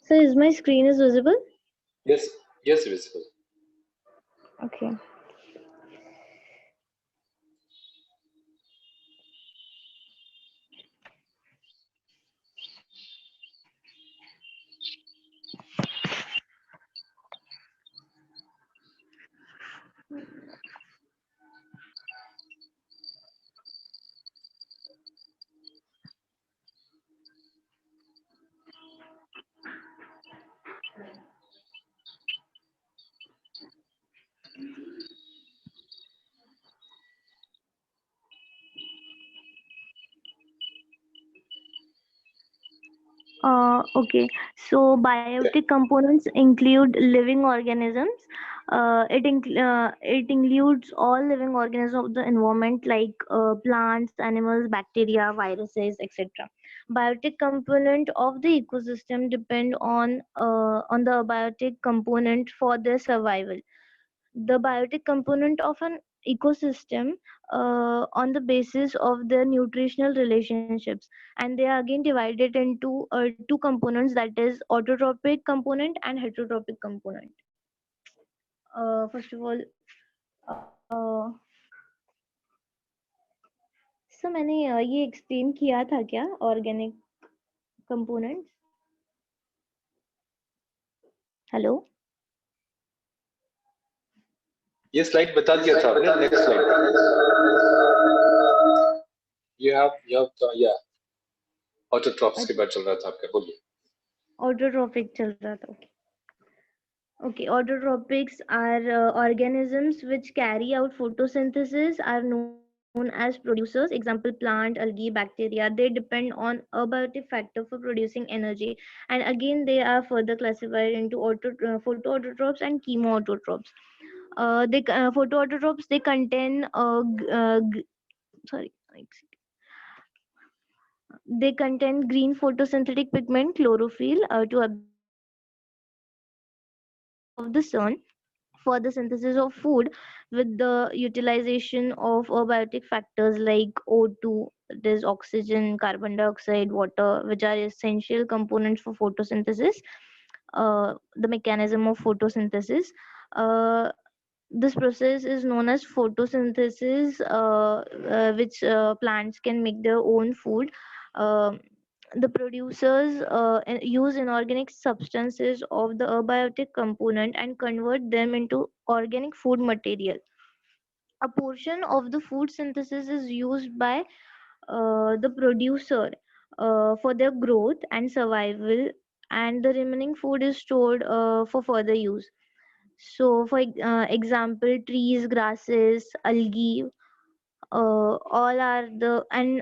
So is my screen is visible? Yes, yes, visible. Okay. Okay, so Yeah. biotic components include living organisms. It includes all living organisms of the environment like plants, animals, bacteria, viruses, etc. Biotic component of the ecosystem depend on the abiotic component for their survival. The biotic component of an ecosystem on the basis of their nutritional relationships, and they are again divided into two components, that is autotrophic component and heterotrophic component. First of all, uh, so मैंने ये explain किया था क्या organic components? Hello, ये slide बता दिया था आपने, नेक्स्ट स्लाइड। या ऑटोट्रॉप्स के बाद चल रहा था आपका, बोलिए। ऑटोट्रोफिक चल रहा था। Okay, autotropics are organisms which carry out photosynthesis, are known as producers. Example, plant, algae, bacteria. They depend on abiotic factor for producing energy, and again they are further classified into photoautotrophs and chemoautotrophs. Photoautotrophs, they contain sorry, they contain green photosynthetic pigment chlorophyll to absorb the light of the sun for the synthesis of food, with the utilization of abiotic factors like O2, that is oxygen, carbon dioxide, water, which are essential components for photosynthesis. The mechanism of photosynthesis. Uh, this process is known as photosynthesis, which plants can make their own food. Um the producers use inorganic substances of the abiotic component and convert them into organic food material. A portion of the food synthesis is used by the producer for their growth and survival, and the remaining food is stored for further use. So, for example, trees, grasses, algae, all are the and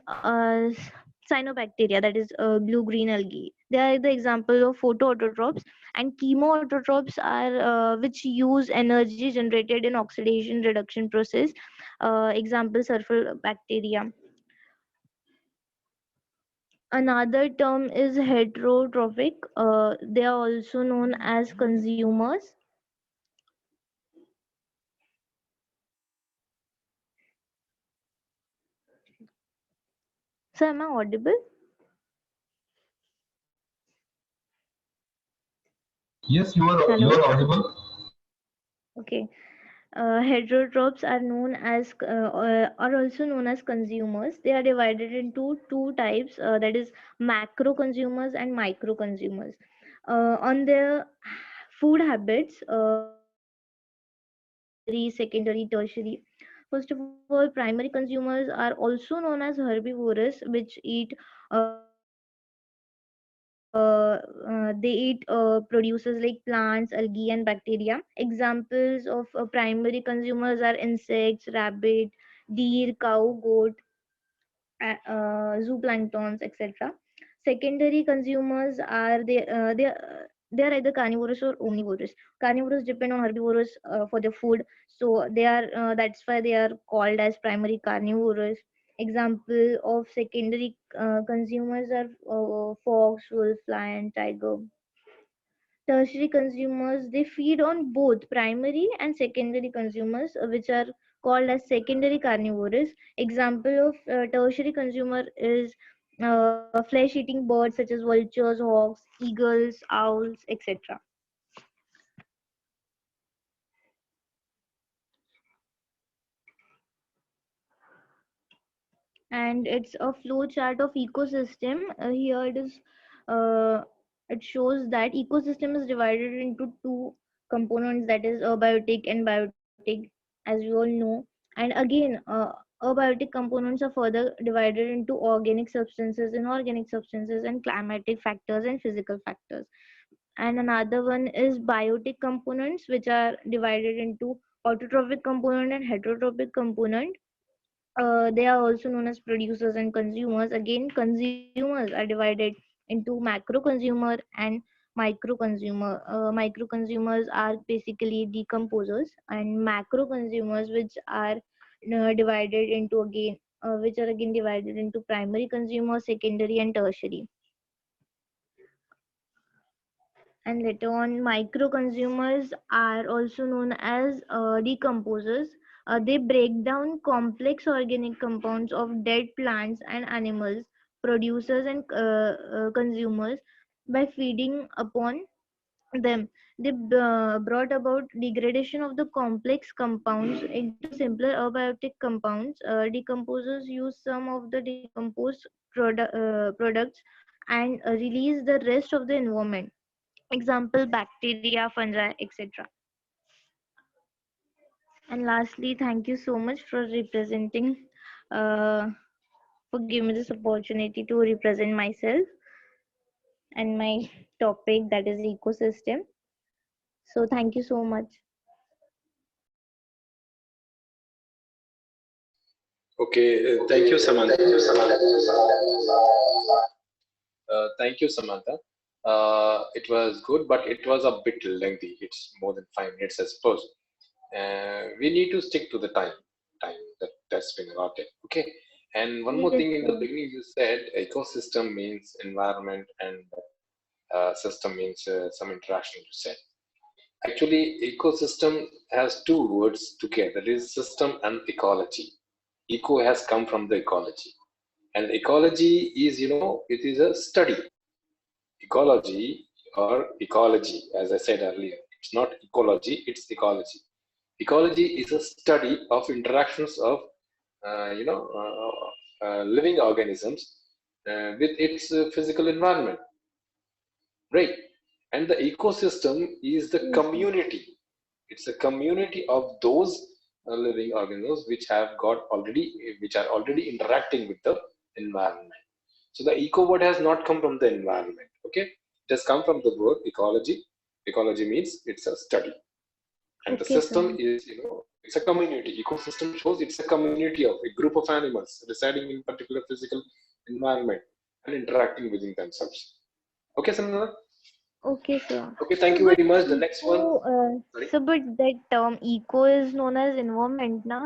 cyanobacteria, that is blue green algae, they are the example of photoautotrophs. And chemoautotrophs are which use energy generated in oxidation reduction process. Example, sulfur bacteria. Another term is heterotrophic. They are also known as consumers. So am I audible? Yes, you Hello. are audible. Okay. Heterotrophs are known as are also known as consumers. They are divided into two types, that is macro consumers and micro consumers. On their food habits, primary, secondary, tertiary. First of all, primary consumers are also known as herbivorous, which eat they eat produces like plants, algae, and bacteria. Examples of primary consumers are insects, rabbit, deer, cow, goat, zooplanktons, etc. Secondary consumers are they are either carnivorous or omnivorous. Carnivorous depend on herbivores for their food, so they are that's why they are called as primary carnivorous. Example of secondary consumers are fox, wolf, lion, tiger. Tertiary consumers, they feed on both primary and secondary consumers, which are called as secondary carnivores. Example of tertiary consumer is flesh eating birds such as vultures, hawks, eagles, owls, etc. And it's a flow chart of ecosystem. Here uh, it shows that ecosystem is divided into two components, that is abiotic and biotic, as we all know. And again, abiotic components are further divided into organic substances, inorganic substances, and climatic factors and physical factors. And another one is biotic components, which are divided into autotrophic component and heterotrophic component. They are also known as producers and consumers. Again, consumers are divided into macro consumer and micro consumer. Micro consumers are basically decomposers, and macro consumers, divided into which are again divided into primary consumer, secondary, and tertiary. And later on, micro consumers are also known as decomposers. They break down complex organic compounds of dead plants and animals, producers and consumers, by feeding upon them. They brought about degradation of the complex compounds into simpler abiotic compounds. Decomposers use some of the decomposed products and release the rest of the environment. Example, bacteria, fungi, etc. And lastly, thank you so much for representing, uh, for giving me this opportunity to represent myself and my topic, that is ecosystem. So thank you so much. Okay, thank you, Samantha. Thank you, Samantha. It was good, but it was a bit lengthy. It's more than 5 minutes, I suppose. We need to stick to the time that's been allotted. Okay. And one more Yes, thing, in the sir. beginning you said ecosystem means environment, and system means some interaction, you said. Actually, ecosystem has two words together. It is system and ecology. Eco has come from the ecology, and ecology is, it is a study. Ecology or ecology, as I said earlier, it's not ecology, it's ecology. Ecology is a study of interactions of living organisms with its physical environment, right? And the ecosystem is the Yes, sir. community. It's a community of those living organisms which are already interacting with the environment. So the eco word has not come from the environment. Okay, it has come from the word ecology. Ecology means it's a study, and the Okay, system sir. is, it's a community. Ecosystem shows it's a community of a group of animals residing in particular physical environment and interacting within themselves. Okay, Samantha? Okay, sir. Okay, So, thank you but very much. The next one. eco, Sorry, but that term eco is known as environment, na?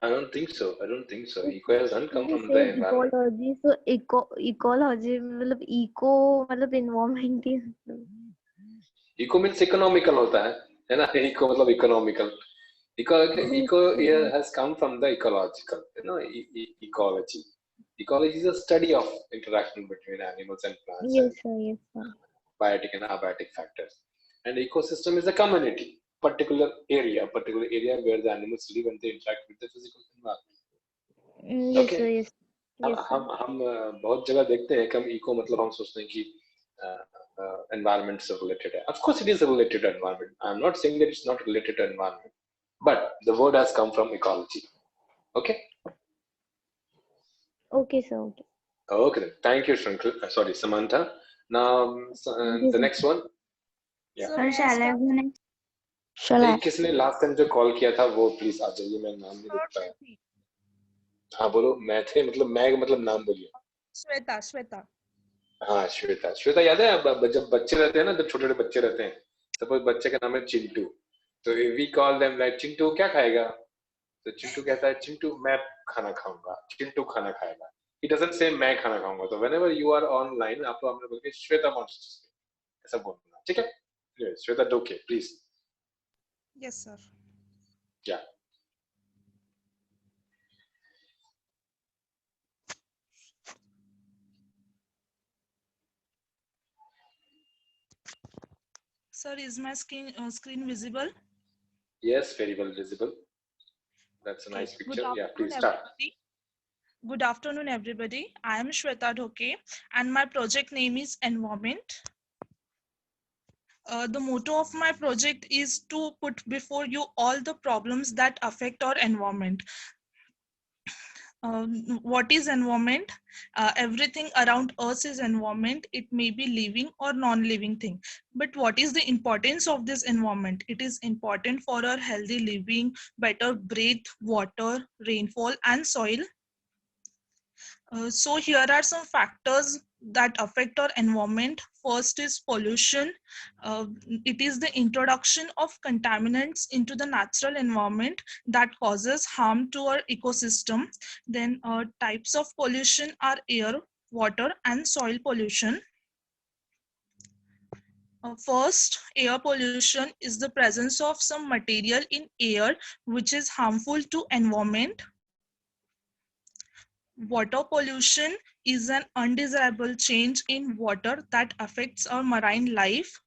I don't think so. I don't think so. It's Eco hasn't come actually from the says environment. ecology. So ecology मतलब eco मतलब environment ही Eco means economical होता है ना? Eco मतलब economical. Eco okay. has come from the ecological, ecology. Ecology is a study of interaction between animals and plants and Yes, sir. Yes, sir. biotic and abiotic factors. And ecosystem is a community, particular area where the animals live and they interact with the physical environment. Yes, Okay. sir. Yes. हम Yes, sir. हम हम बहुत जगह देखते हैं कि हम eco मतलब हम सोचते हैं कि environment से related है. Of course, it is related to environment. I'm not saying that it's not related to environment, but the word has come from ecology. Okay. Okay, sir. Okay. Okay then. Thank you, Shankar. Sorry, Samantha. Now Thank you, the sir. next one. Yeah. Sir, Sir, may I shall I start? go next? Shall नहीं, I? किसने last time जो call किया था वो please आ जाइए, मैं नाम नहीं देख पाया. हाँ बोलो. मैं थे मतलब मैं मतलब नाम बोलिए. Shweta, Shweta. हाँ श्वेता. श्वेता याद है जब बच्चे रहते हैं ना, जब छोटे छोटे बच्चे रहते हैं, सपोज बच्चे का नाम है चिंटू, तो we call them like Chintu क्या खाएगा, तो चिंटू कहता है चिंटू मैं खाना खाऊंगा, चिंटू खाना खाएगा. ही डजंट से मैं खाना खाऊंगा. तो व्हेनेवर यू आर ऑनलाइन आप हमने बोल के श्वेता वांट्स टू स्पीक, ऐसा बोलना. ठीक है. Shweta okay please. Yes, sir. क्या. Sir, is my screen visible? Yes, very well visible. That's a Okay. nice Good picture. Yeah, afternoon, please start. everybody. Good afternoon, everybody. I am Shweta Dhoke, and my project name is Environment. The motto of my project is to put before you all the problems that affect our environment. What is environment? Everything around us is environment. It may be living or non-living thing. But what is the importance of this environment? It is important for our healthy living, better breath, water, rainfall, and soil. So here are some factors that affect our environment. First is pollution. It is the introduction of contaminants into the natural environment that causes harm to our ecosystem. Then types of pollution are air, water, and soil pollution. First, air pollution is the presence of some material in air which is harmful to environment. Water pollution is an undesirable change in water that affects our marine life.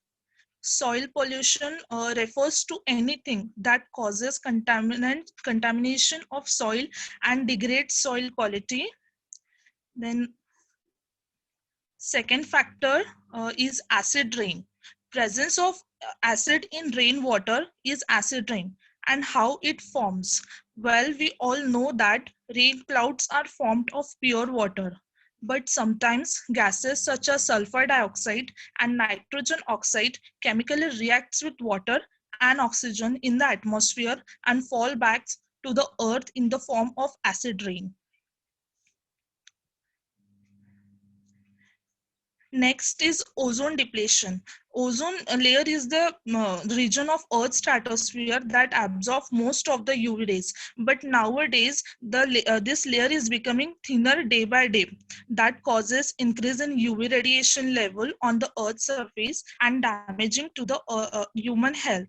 Soil pollution refers to anything that causes contamination of soil and degrades soil quality. Then second factor is acid rain. Presence of acid in rainwater is acid rain. And how it forms? Well, we all know that rain clouds are formed of pure water. But sometimes gases such as sulfur dioxide and nitrogen oxide chemically reacts with water and oxygen in the atmosphere and fall back to the earth in the form of acid rain. Next is ozone depletion. Ozone layer is the region of Earth's stratosphere that absorbs most of the UV rays. But nowadays, this layer is becoming thinner day by day. That causes increase in UV radiation level on the Earth's surface and damaging to the human health.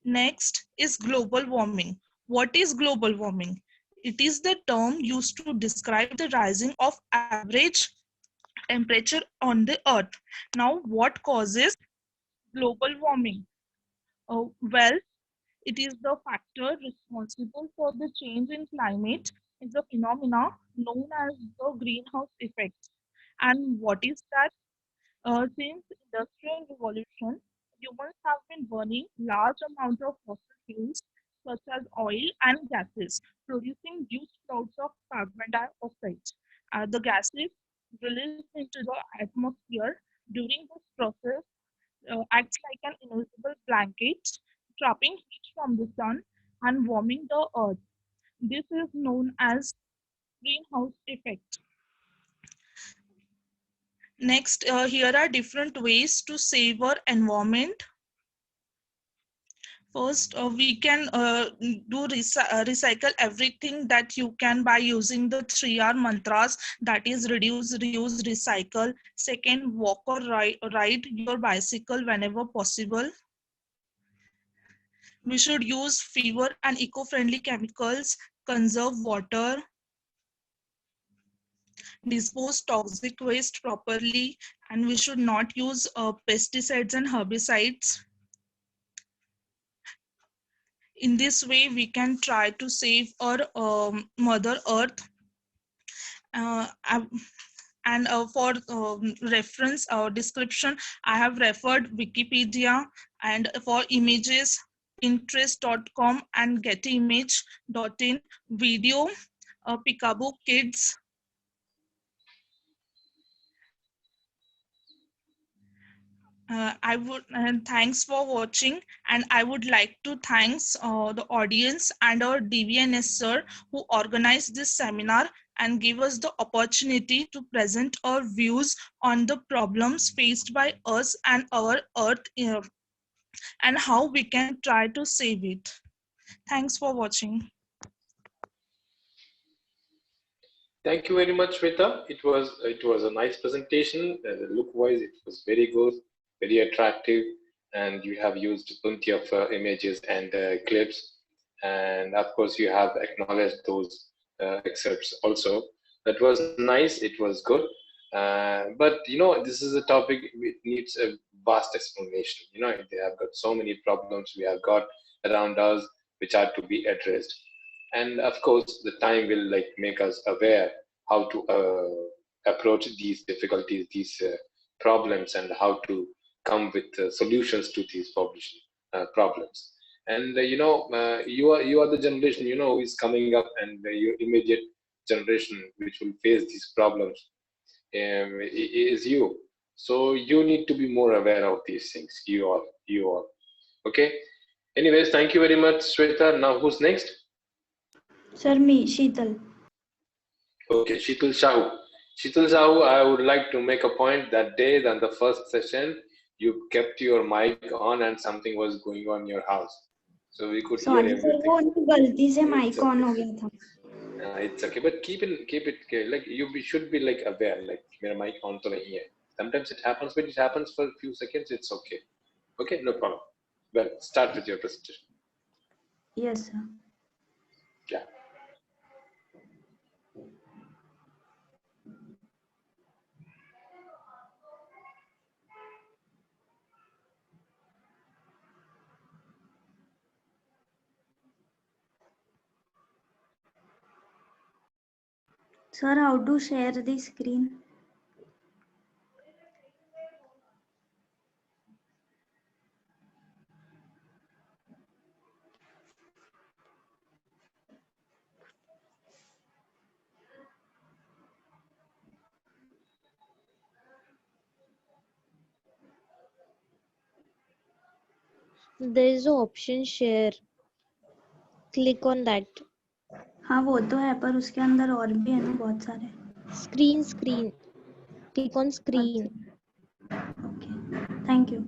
Next is global warming. What is global warming? It is the term used to describe the rising of average temperature on the earth. Now, what causes global warming? Well, it is the factor responsible for the change in climate. It's a phenomena known as the greenhouse effect. And what is that? Since industrial revolution, humans have been burning large amounts of fossil fuels such as oil and gases, producing huge clouds of carbon dioxide. The gases released into the atmosphere during this process acts like an invisible blanket, trapping heat from the sun and warming the earth. This is known as greenhouse effect. Next, here are different ways to save our environment. First, we can do recycle everything that you can by using the 3R mantras, that is reduce, reuse, recycle. Second, walk or ride your bicycle whenever possible. We should use fewer and eco-friendly chemicals, conserve water, dispose toxic waste properly, and we should not use pesticides and herbicides. In this way, we can try to save our Mother Earth. And for reference or description, I have referred Wikipedia, and for images, Pinterest.com and GetImage.in, video, Peekaboo Kids. I would thanks for watching, and I would like to thanks the audience and our DVNS sir who organized this seminar and give us the opportunity to present our views on the problems faced by us and our earth, and how we can try to save it. Thanks for watching. Thank you very much, Shweta. It was a nice presentation. Look-wise, it was very good, very attractive, and you have used plenty of images and clips. And of course, you have acknowledged those excerpts also. That was nice. It was good. But this is a topic which needs a vast explanation. They have got so many problems we have got around us which are to be addressed. And of course, the time will make us aware how to approach these difficulties, these problems, and how to come with solutions to these problems. And you are the generation who is coming up, and your immediate generation which will face these problems is you. So you need to be more aware of these things. You all. Okay. Anyways, thank you very much, Shweta. Now, who's next? Sir, me, Sheetal. Okay, Sheetal Sahu. Sheetal Sahu, I would like to make a point that day than the first session, you kept your mic on and something was going on in your house. So we could Sorry, hear everything. वो गलती से mic on हो गया था. It's okay, but keep it like you should be aware, मेरा mic on तो नहीं है. Sometimes it happens, but it happens for a few seconds. It's okay. Okay, no problem. Well, start with your presentation. Yes, sir. Yeah. Sir, how to share the screen? There is an option share. Click on that. हाँ वो तो है पर उसके अंदर और भी है ना बहुत सारे. Screen. Click on screen. Okay. Thank you.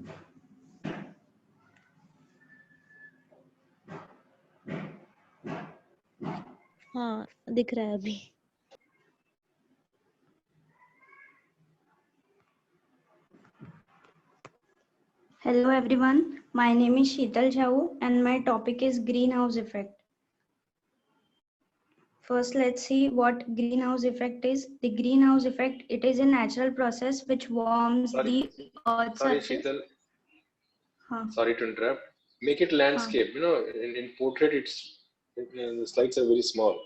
हाँ दिख रहा है अभी. Hello everyone, my name is Sheetal Jhawu and my topic is greenhouse effect. First, let's see what greenhouse effect is. The greenhouse effect, it is a natural process which warms the earth's Sorry, surface. Sheetal. Huh. Sorry to interrupt. Make it landscape. In portrait, the slides are very small.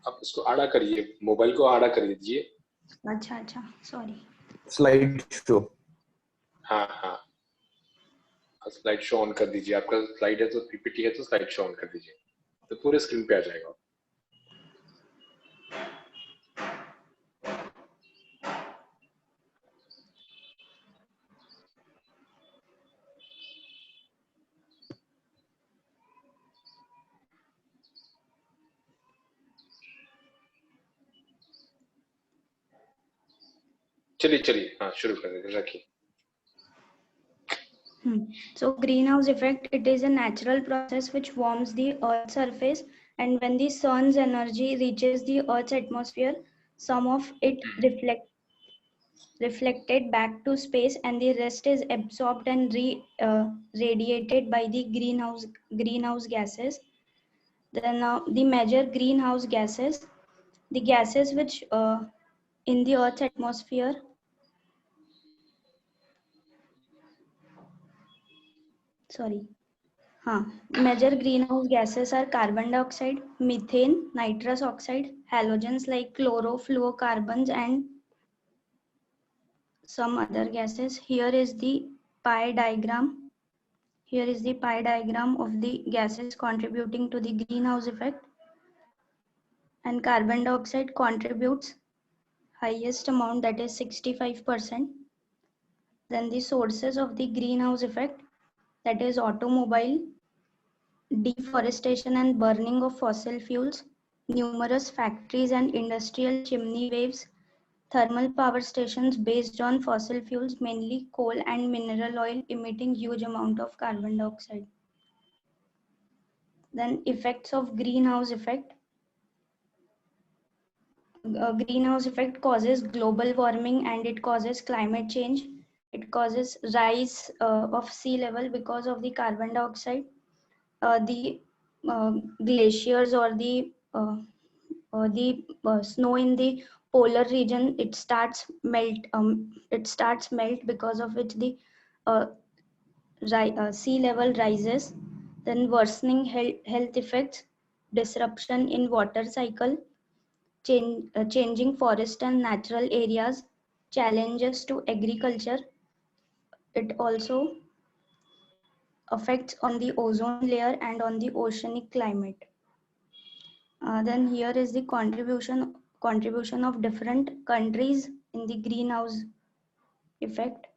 आप इसको आड़ा करिए, mobile को आड़ा कर दीजिए. अच्छा, sorry. Slide show. हाँ. स्लाइड शो ऑन कर दीजिए. आपका स्लाइड है तो पीपीटी है तो स्लाइड शो ऑन कर दीजिए. तो पूरे स्क्रीन पे आ जाएगा. चलिए हाँ शुरू करें. रखिए. So greenhouse effect, it is a natural process which warms the earth's surface, and when the sun's energy reaches the earth's atmosphere, some of it reflected back to space and the rest is absorbed and radiated by the greenhouse gases. Then the major greenhouse gases, the gases which in the earth's atmosphere, major greenhouse gases are carbon dioxide, methane, nitrous oxide, halogens like chlorofluorocarbons and some other gases. Here is the pie diagram. Here is the pie diagram of the gases contributing to the greenhouse effect. And carbon dioxide contributes highest amount, that is 65%. Then the sources of the greenhouse effect, that is automobile, deforestation and burning of fossil fuels, numerous factories and industrial chimney waves, thermal power stations based on fossil fuels, mainly coal and mineral oil, emitting huge amount of carbon dioxide. Then effects of greenhouse effect. Greenhouse effect causes global warming and it causes climate change. It causes rise of sea level because of the carbon dioxide. The glaciers or the snow in the polar region, it starts melt because of which the uh, sea level rises. Then worsening health effects, disruption in water cycle, changing forest and natural areas, challenges to agriculture. It also affects on the ozone layer and on the oceanic climate. Then here is the contribution of different countries in the greenhouse effect.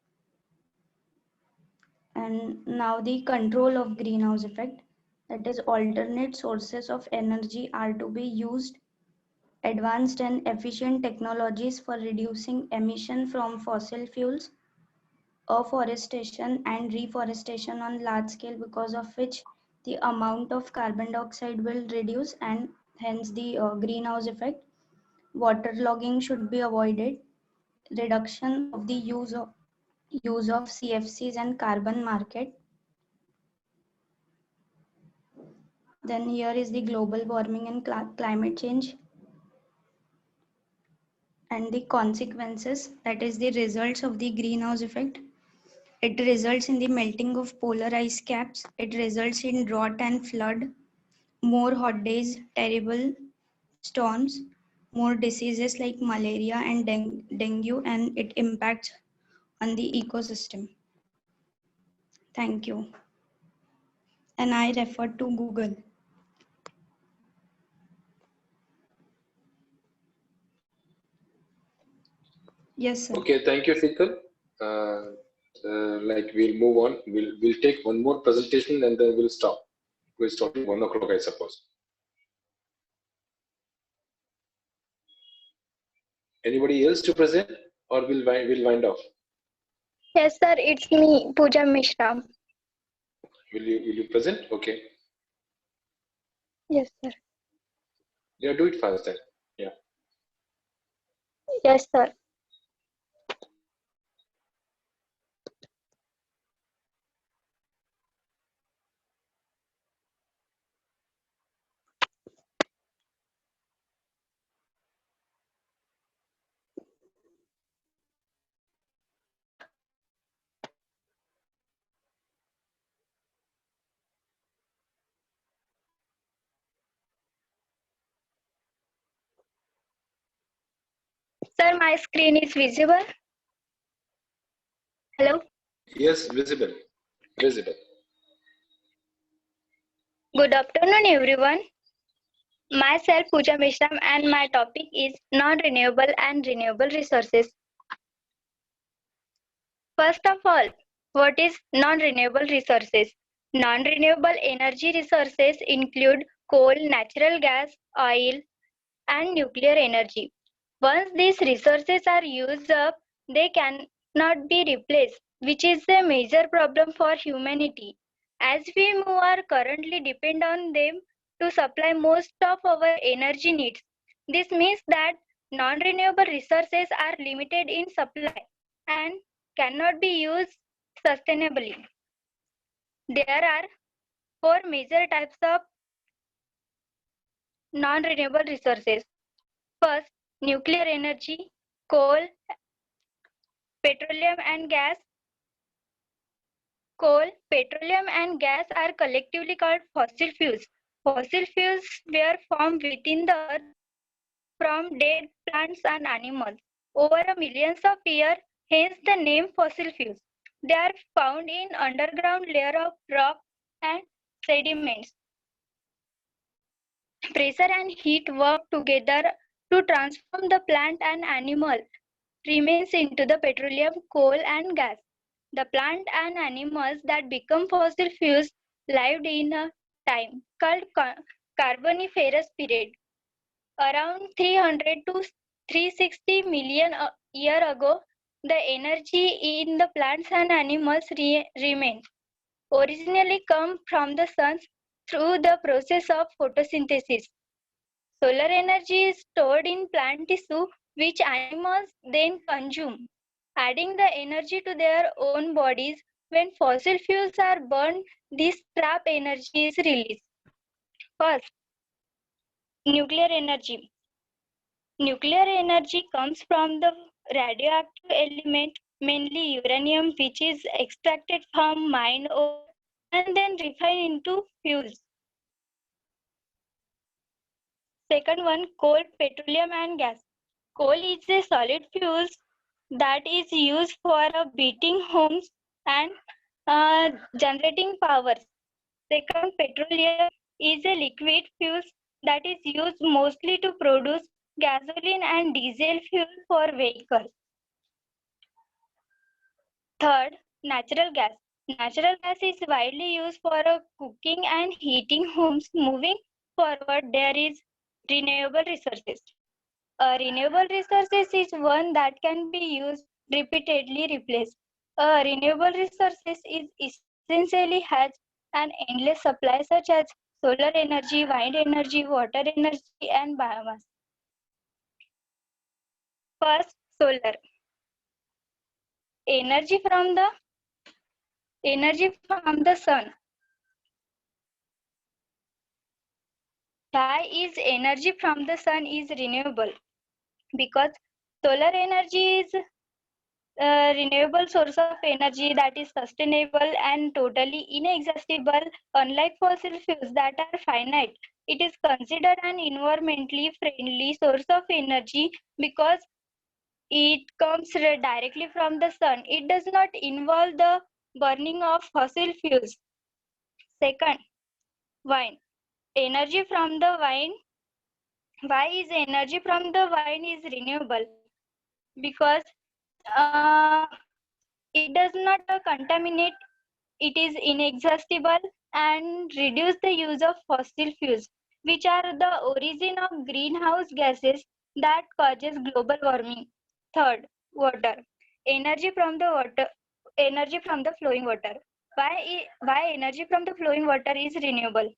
And now the control of greenhouse effect, that is alternate sources of energy are to be used. Advanced and efficient technologies for reducing emission from fossil fuels, afforestation and reforestation on large scale, because of which the amount of carbon dioxide will reduce and hence the greenhouse effect. Waterlogging should be avoided. Reduction of the use of CFCs and carbon market. Then here is the global warming and climate change and the consequences, that is the results of the greenhouse effect. It results in the melting of polar ice caps. It results in drought and flood, more hot days, terrible storms, more diseases like malaria and dengue, and it impacts on the ecosystem. Thank you. And I refer to Google. Yes, sir. Okay, thank you, Fikal. Like we'll move on. We'll take one more presentation and then we'll stop. We'll stop at 1 o'clock, I suppose. Anybody else to present, or we'll wind off? Yes, sir. It's me, Pooja Mishra. Will you present? Okay. Yes, sir. Yeah, do it fast then. Yeah. Yes, sir. Sir, my screen is visible. Hello. Yes, visible. Visible. Good afternoon, everyone. Myself, Pooja Mishra, and my topic is non-renewable and renewable resources. First of all, what is non-renewable resources? Non-renewable energy resources include coal, natural gas, oil, and nuclear energy. Once these resources are used up, they cannot be replaced, which is a major problem for humanity, as we are currently depend on them to supply most of our energy needs. This means that non-renewable resources are limited in supply and cannot be used sustainably. There are four major types of non-renewable resources. First, nuclear energy, coal, petroleum and gas. Coal, petroleum and gas are collectively called fossil fuels. Fossil fuels were formed within the earth from dead plants and animals over a millions of years, hence the name fossil fuels. They are found in underground layer of rock and sediments. Pressure and heat work together to transform the plant and animal remains into the petroleum, coal and gas. The plant and animals that become fossil fuels lived in a time called Carboniferous period. Around 300 to 360 million year ago, the energy in the plants and animals remains originally come from the sun through the process of photosynthesis. Solar energy is stored in plant tissue, which animals then consume, adding the energy to their own bodies. When fossil fuels are burned, this trap energy is released. First, nuclear energy. Nuclear energy comes from the radioactive element, mainly uranium, which is extracted from mine ore and then refined into fuels. Second one, coal, petroleum and gas. Coal is a solid fuel that is used for heating homes and generating power. Second, petroleum is a liquid fuel that is used mostly to produce gasoline and diesel fuel for vehicles. Third, natural gas. Natural gas is widely used for cooking and heating homes. Moving forward, there is renewable resources. Renewable resources is one that can be used repeatedly replaced. Renewable resources is essentially has an endless supply such as solar energy, wind energy, water energy, and biomass. First, solar. Energy from the sun. Why is energy from the sun is renewable? Because solar energy is a renewable source of energy that is sustainable and totally inexhaustible, unlike fossil fuels that are finite. It is considered an environmentally friendly source of energy because it comes directly from the sun. It does not involve the burning of fossil fuels. Second, wind. Energy from the wind. Why is energy from the wind is renewable? Because it does not contaminate, it is inexhaustible and reduce the use of fossil fuels, which are the origin of greenhouse gases that causes global warming. Third, water. Energy from the water. Energy from the flowing water. Why energy from the flowing water is renewable?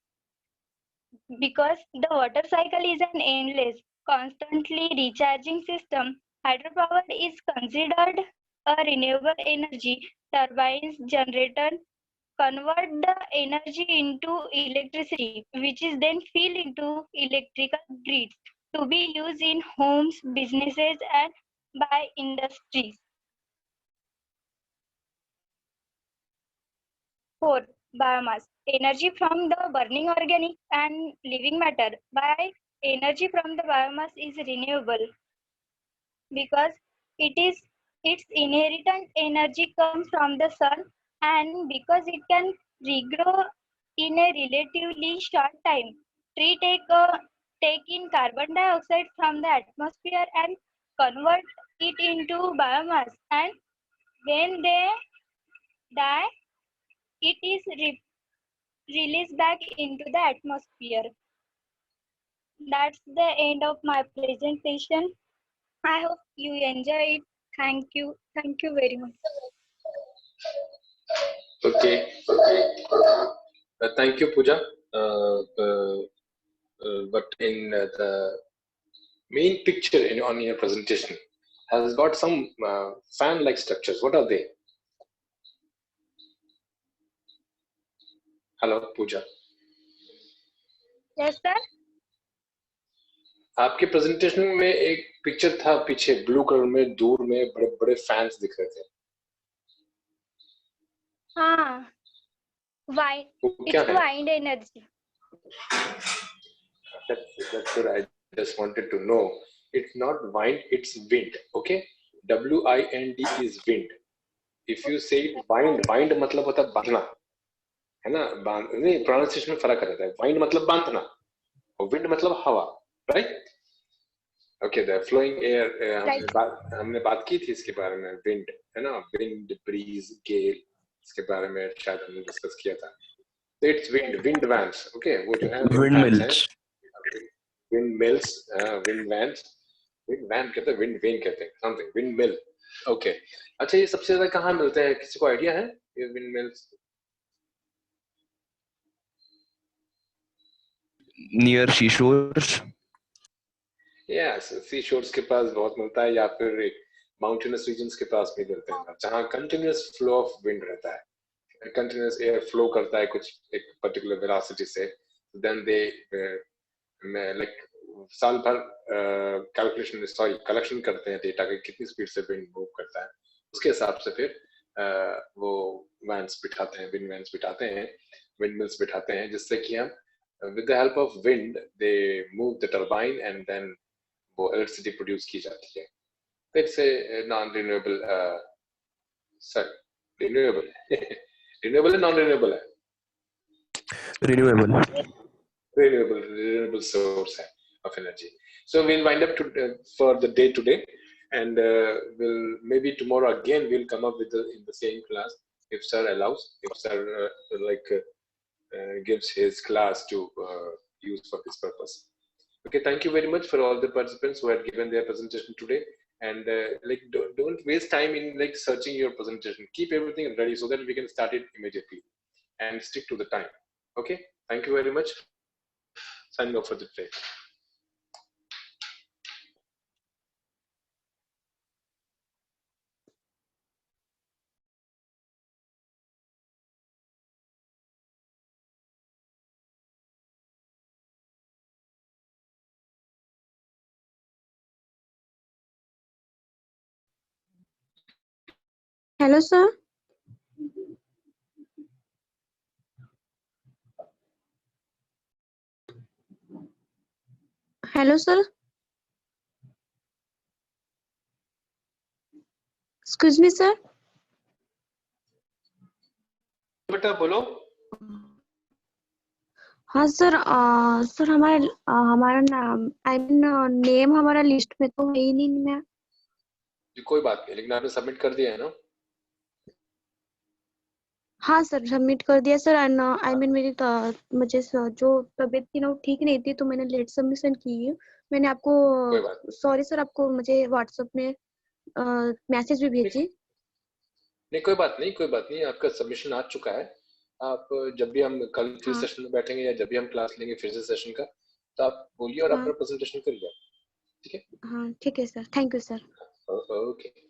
Because the water cycle is an endless, constantly recharging system. Hydropower is considered a renewable energy. Turbines, generators convert the energy into electricity, which is then fed into electrical grids to be used in homes, businesses, and by industries. Fourth, biomass. Energy from the burning organic and living matter. By energy from the biomass is renewable because its inherent energy comes from the sun and because it can regrow in a relatively short time. Tree take in carbon dioxide from the atmosphere and convert it into biomass, and when they die, it is released back into the atmosphere. That's the end of my presentation. I hope you enjoy it. Thank you. Thank you very much. Okay. Thank you, Pooja. But in the main picture on your presentation has got some fan-like structures. What are they? Hello, Pooja. Yes, sir. आपके presentation में एक picture था पीछे blue colour में दूर में बड़े बड़े फैंस दिख रहे थे. हाँ. Wind. It's wind energy. That's what I just wanted to know. It's not wind, it's wind. Okay, WIND is wind. if you say wind मतलब होता है बांधना, है ना, नहीं प्रोनाउंसिएशन में फर्क रहता है. wind मतलब बांधना और wind मतलब हवा, right? Okay, the flowing air, हमने बात की थी इसके बारे में, wind, है ना, wind, breeze, gale, इसके बारे में शायद हमने डिस्कस किया था. So it's wind vans, okay, वो जो है Windmills. windmills, wind vans, wind van कहते हैं, wind vane कहते हैं, something, windmill, okay. अच्छा, ये सबसे ज्यादा कहाँ मिलते हैं, किसी को आइडिया है ये windmills? Near seashores. Yes, सी शोर्स के पास बहुत मिलता है, या फिर माउंटेनस रीजन्स के पास भी मिलते हैं, जहाँ कंटिन्यूअस फ्लो ऑफ विंड रहता है, कंटिन्यूअस एयर फ्लो करता है कुछ एक पर्टिकुलर वेलोसिटी से, देन दे लाइक साल भर कलेक्शन करते हैं डेटा के कितनी स्पीड से विंड मूव करता है, उसके हिसाब से फिर वो वैन्स बिठाते हैं, विंड वैन्स बिठाते हैं, विंड मिल्स बिठाते हैं, जिससे कि हम with the help of wind they move the turbine and then वो इलेक्ट्रिसिटी प्रोड्यूस की जाती है. It's a non-renewable, sorry, renewable है non-renewable है? Renewable source है of energy. So we'll wind up for the day today, and we'll maybe tomorrow again we'll come up with in the same class if sir allows, if sir gives his class to use for this purpose. Okay, thank you very much for all the participants who had given their presentation today, and like don't waste time in like searching your presentation. Keep everything ready so that we can start it immediately and stick to the time. Okay, thank you very much. Signing off for the day. Hello, sir. Hello, sir. Excuse me, sir. बेटा बोलो. हाँ sir, sir हमारा नाम name हमारा list में तो है ही नहीं. मैं कोई बात नहीं, लेकिन आपने सबमिट कर दिया है ना? हाँ सर, सबमिट कर दिया सर. मेरी मुझे जो तबीयत थी ना वो ठीक नहीं थी, तो मैंने लेट सबमिशन की है. मैंने आपको, सॉरी सर, आपको मुझे व्हाट्सएप में मैसेज भी भेजी. नहीं कोई बात नहीं, आपका सबमिशन आ चुका है. आप जब भी हम कल फिर सेशन में बैठेंगे या जब भी हम क्लास लेंगे फिर से सेशन का, तो आप बोलिए और अपना प्रेजेंटेशन करिए. ठीक है? हाँ ठीक है sir, thank you sir. Okay.